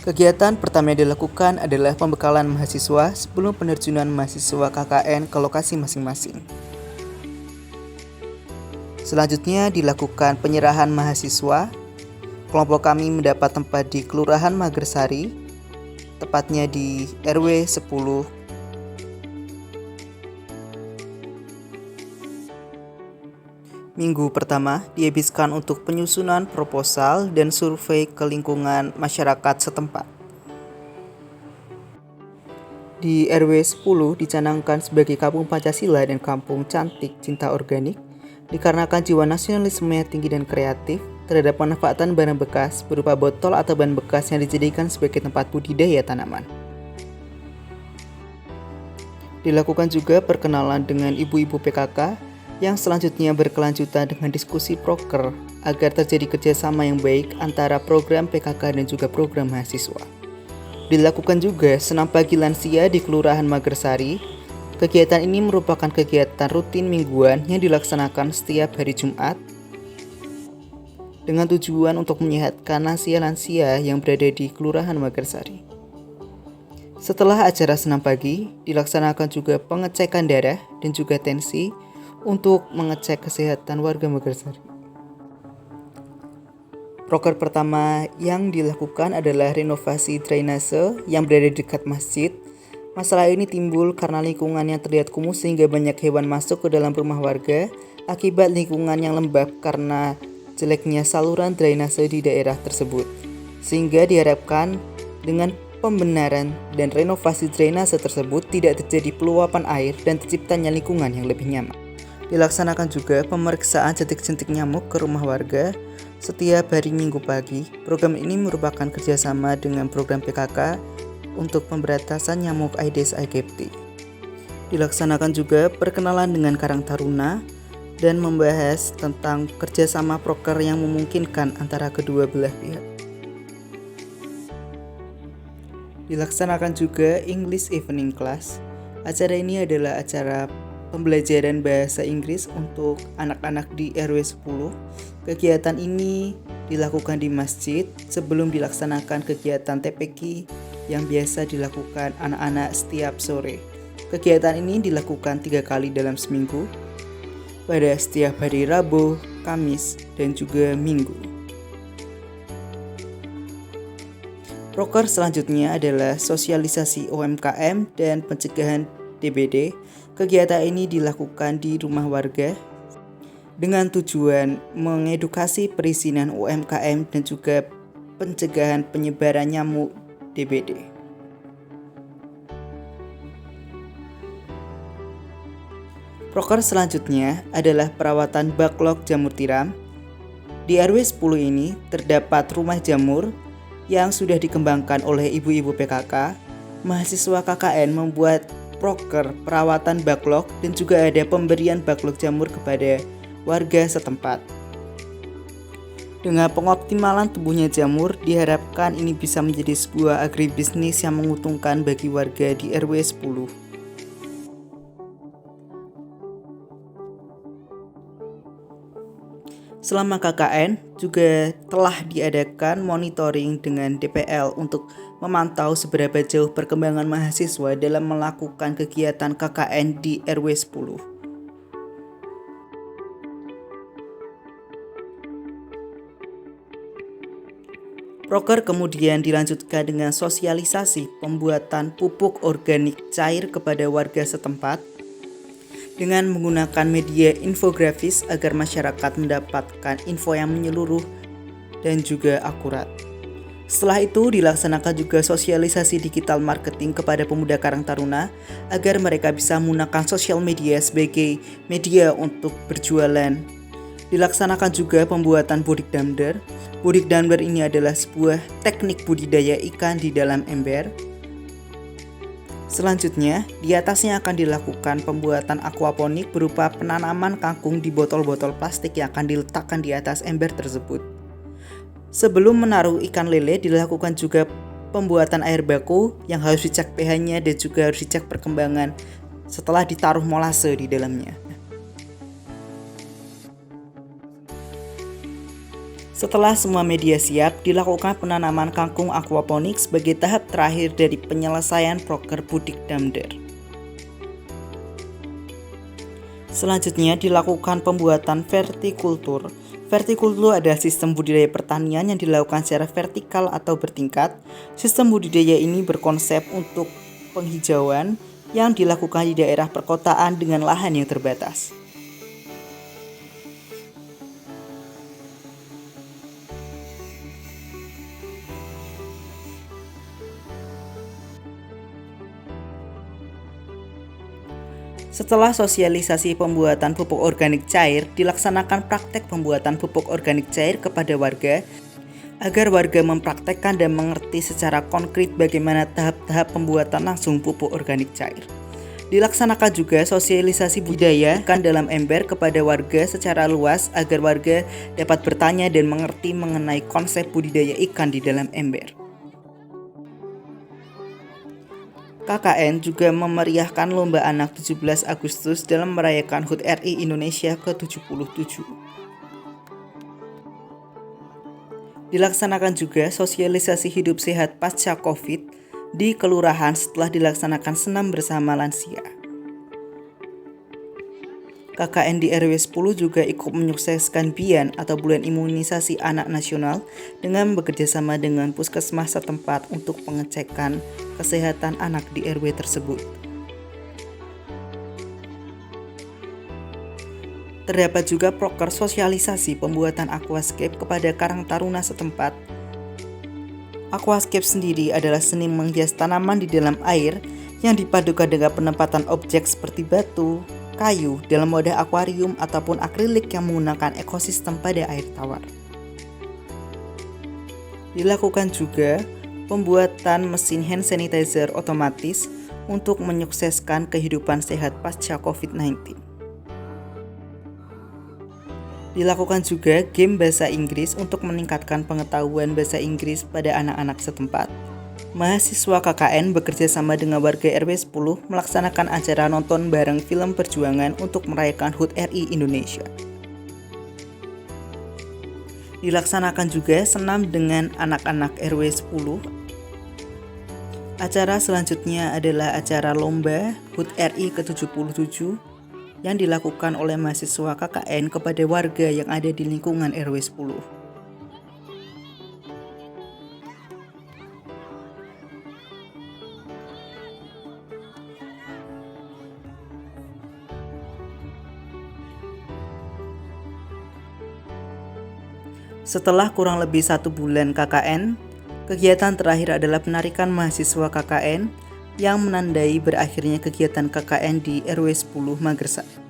Kegiatan pertama yang dilakukan adalah pembekalan mahasiswa sebelum penerjunan mahasiswa KKN ke lokasi masing-masing. Selanjutnya dilakukan penyerahan mahasiswa. Kelompok kami mendapat tempat di Kelurahan Magersari, tepatnya di RW 10. Minggu pertama dihabiskan untuk penyusunan proposal dan survei ke lingkungan masyarakat setempat. Di RW 10 dicanangkan sebagai kampung Pancasila dan kampung cantik cinta organik dikarenakan jiwa nasionalisme yang tinggi dan kreatif terhadap pemanfaatan barang bekas berupa botol atau ban bekas yang dijadikan sebagai tempat budidaya tanaman. Dilakukan juga perkenalan dengan ibu-ibu PKK yang selanjutnya berkelanjutan dengan diskusi proker agar terjadi kerjasama yang baik antara program PKK dan juga program mahasiswa. Dilakukan juga senam pagi lansia di Kelurahan Magersari. Kegiatan ini merupakan kegiatan rutin mingguan yang dilaksanakan setiap hari Jumat dengan tujuan untuk menyehatkan lansia-lansia yang berada di Kelurahan Magersari. Setelah acara senam pagi, dilaksanakan juga pengecekan darah dan juga tensi untuk mengecek kesehatan warga Magersari. Proker pertama yang dilakukan adalah renovasi drainase yang berada di dekat masjid. Masalah ini timbul karena lingkungan yang terlihat kumuh sehingga banyak hewan masuk ke dalam rumah warga akibat lingkungan yang lembab karena jeleknya saluran drainase di daerah tersebut. Sehingga diharapkan dengan pembenaran dan renovasi drainase tersebut tidak terjadi peluapan air dan terciptanya lingkungan yang lebih nyaman. Dilaksanakan juga pemeriksaan jentik-jentik nyamuk ke rumah warga setiap hari Minggu pagi. Program ini merupakan kerjasama dengan program PKK untuk pemberantasan nyamuk Aedes aegypti. Dilaksanakan juga perkenalan dengan Karang Taruna dan membahas tentang kerjasama proker yang memungkinkan antara kedua belah pihak. Dilaksanakan juga English Evening Class. Acara ini adalah acara pembelajaran bahasa Inggris untuk anak-anak di RW 10. Kegiatan ini dilakukan di masjid sebelum dilaksanakan kegiatan TPQ yang biasa dilakukan anak-anak setiap sore. Kegiatan ini dilakukan 3 kali dalam seminggu, pada setiap hari Rabu, Kamis, dan juga Minggu. Proker selanjutnya adalah sosialisasi UMKM dan pencegahan DBD. Kegiatan ini dilakukan di rumah warga dengan tujuan mengedukasi perizinan UMKM dan juga pencegahan penyebaran nyamuk DBD. Proker selanjutnya adalah perawatan backlog jamur tiram. Di RW 10 ini terdapat rumah jamur yang sudah dikembangkan oleh ibu-ibu PKK. Mahasiswa KKN membuat proker perawatan backlog dan juga ada pemberian backlog jamur kepada warga setempat. Dengan pengoptimalan tumbuhnya jamur, diharapkan ini bisa menjadi sebuah agribisnis yang menguntungkan bagi warga di RW 10. Selama KKN juga telah diadakan monitoring dengan DPL untuk memantau seberapa jauh perkembangan mahasiswa dalam melakukan kegiatan KKN di RW 10. Proker kemudian dilanjutkan dengan sosialisasi pembuatan pupuk organik cair kepada warga setempat dengan menggunakan media infografis agar masyarakat mendapatkan info yang menyeluruh dan juga akurat. Setelah itu dilaksanakan juga sosialisasi digital marketing kepada pemuda Karang Taruna agar mereka bisa menggunakan sosial media sebagai media untuk berjualan. Dilaksanakan juga pembuatan budik damder. Budik damder ini adalah sebuah teknik budidaya ikan di dalam ember. Selanjutnya, di atasnya akan dilakukan pembuatan aquaponik berupa penanaman kangkung di botol-botol plastik yang akan diletakkan di atas ember tersebut. Sebelum menaruh ikan lele, dilakukan juga pembuatan air baku yang harus dicek pH-nya dan juga harus dicek perkembangan setelah ditaruh molase di dalamnya. Setelah semua media siap, dilakukan penanaman kangkung aquaponik sebagai tahap terakhir dari penyelesaian proker Budik Damder. Selanjutnya dilakukan pembuatan vertikultur. Vertikultur adalah sistem budidaya pertanian yang dilakukan secara vertikal atau bertingkat. Sistem budidaya ini berkonsep untuk penghijauan yang dilakukan di daerah perkotaan dengan lahan yang terbatas. Setelah sosialisasi pembuatan pupuk organik cair, dilaksanakan praktek pembuatan pupuk organik cair kepada warga agar warga mempraktekkan dan mengerti secara konkret bagaimana tahap-tahap pembuatan langsung pupuk organik cair. Dilaksanakan juga sosialisasi budaya ikan dalam ember kepada warga secara luas agar warga dapat bertanya dan mengerti mengenai konsep budidaya ikan di dalam ember. KKN juga memeriahkan Lomba Anak 17 Agustus dalam merayakan HUT RI Indonesia ke-77. Dilaksanakan juga sosialisasi hidup sehat pasca COVID di kelurahan setelah dilaksanakan senam bersama lansia. KKN di RW 10 juga ikut menyukseskan BIAN atau Bulan Imunisasi Anak Nasional dengan bekerjasama dengan puskesmas setempat untuk pengecekan kesehatan anak di RW tersebut. Terdapat juga proker sosialisasi pembuatan aquascape kepada karang taruna setempat. Aquascape sendiri adalah seni menghias tanaman di dalam air yang dipadukan dengan penempatan objek seperti batu, kayu dalam wadah akuarium ataupun akrilik yang menggunakan ekosistem pada air tawar. Dilakukan juga pembuatan mesin hand sanitizer otomatis untuk menyukseskan kehidupan sehat pasca COVID-19. Dilakukan juga game bahasa Inggris untuk meningkatkan pengetahuan bahasa Inggris pada anak-anak setempat. Mahasiswa KKN bekerja sama dengan warga RW 10 melaksanakan acara nonton bareng film perjuangan untuk merayakan HUT RI Indonesia. Dilaksanakan juga senam dengan anak-anak RW 10. Acara selanjutnya adalah acara lomba HUT RI ke-77 yang dilakukan oleh mahasiswa KKN kepada warga yang ada di lingkungan RW 10. Setelah kurang lebih 1 bulan KKN, kegiatan terakhir adalah penarikan mahasiswa KKN yang menandai berakhirnya kegiatan KKN di RW 10 Magersari.